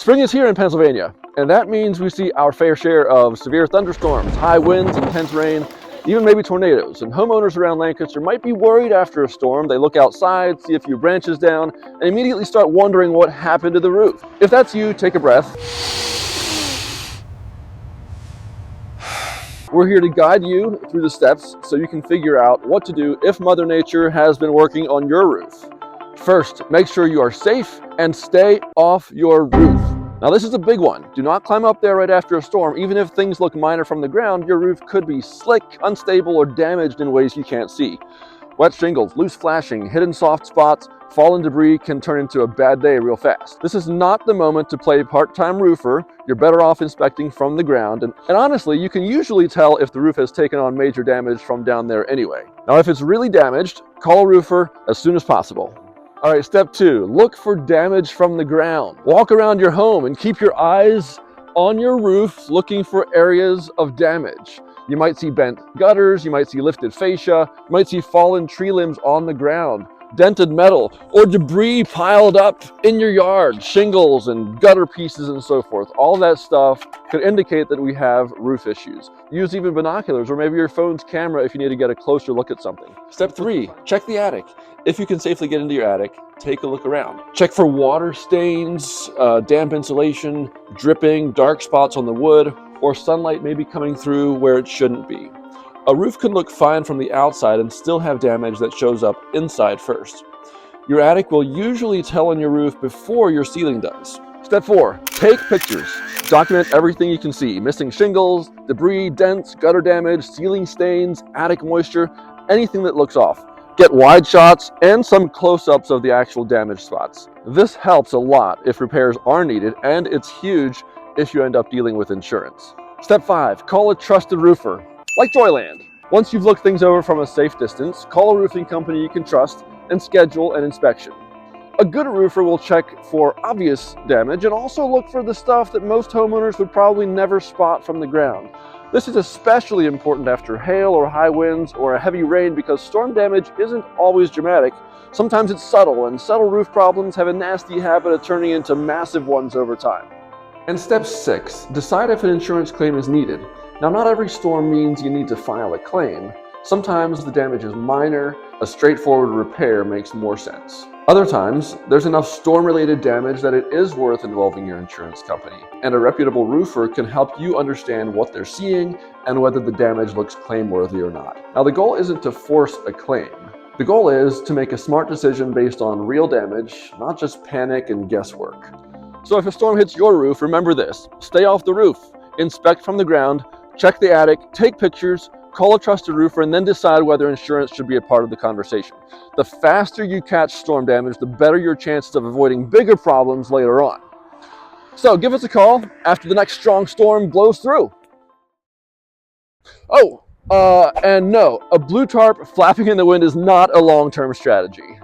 Spring is here in Pennsylvania, and that means we see our fair share of severe thunderstorms, high winds, intense rain, even maybe tornadoes. And homeowners around Lancaster might be worried after a storm. They look outside, see a few branches down, and immediately start wondering what happened to the roof. If that's you, take a breath. We're here to guide you through the steps so you can figure out what to do if Mother Nature has been working on your roof. First, make sure you are safe and stay off your roof. Now this is a big one. Do not climb up there right after a storm. Even if things look minor from the ground, your roof could be slick, unstable, or damaged in ways you can't see. Wet shingles, loose flashing, hidden soft spots, fallen debris can turn into a bad day real fast. This is not the moment to play part-time roofer. You're better off inspecting from the ground. And honestly, you can usually tell if the roof has taken on major damage from down there anyway. Now, if it's really damaged, call a roofer as soon as possible. All right, step 2, look for damage from the ground. Walk around your home and keep your eyes on your roof looking for areas of damage. You might see bent gutters, you might see lifted fascia, you might see fallen tree limbs on the ground, dented metal, or debris piled up in your yard, shingles and gutter pieces and so forth. All that stuff could indicate that we have roof issues. Use even binoculars or maybe your phone's camera if you need to get a closer look at something. Step 3, check the attic. If you can safely get into your attic, take a look around. Check for water stains, damp insulation, dripping, dark spots on the wood, or sunlight maybe coming through where it shouldn't be. A roof can look fine from the outside and still have damage that shows up inside first. Your attic will usually tell on your roof before your ceiling does. Step 4, take pictures. Document everything you can see. Missing shingles, debris, dents, gutter damage, ceiling stains, attic moisture, anything that looks off. Get wide shots and some close-ups of the actual damaged spots. This helps a lot if repairs are needed, and it's huge if you end up dealing with insurance. Step 5, call a trusted roofer, like Joyland. Once you've looked things over from a safe distance, call a roofing company you can trust and schedule an inspection. A good roofer will check for obvious damage and also look for the stuff that most homeowners would probably never spot from the ground. This is especially important after hail or high winds or a heavy rain because storm damage isn't always dramatic. Sometimes it's subtle, and subtle roof problems have a nasty habit of turning into massive ones over time. And step 6, decide if an insurance claim is needed. Now, not every storm means you need to file a claim. Sometimes the damage is minor, a straightforward repair makes more sense. Other times, there's enough storm-related damage that it is worth involving your insurance company, and a reputable roofer can help you understand what they're seeing and whether the damage looks claim-worthy or not. Now, the goal isn't to force a claim. The goal is to make a smart decision based on real damage, not just panic and guesswork. So if a storm hits your roof, remember this: stay off the roof, inspect from the ground, check the attic, take pictures, call a trusted roofer, and then decide whether insurance should be a part of the conversation. The faster you catch storm damage, the better your chances of avoiding bigger problems later on. So give us a call after the next strong storm blows through. And no, a blue tarp flapping in the wind is not a long-term strategy.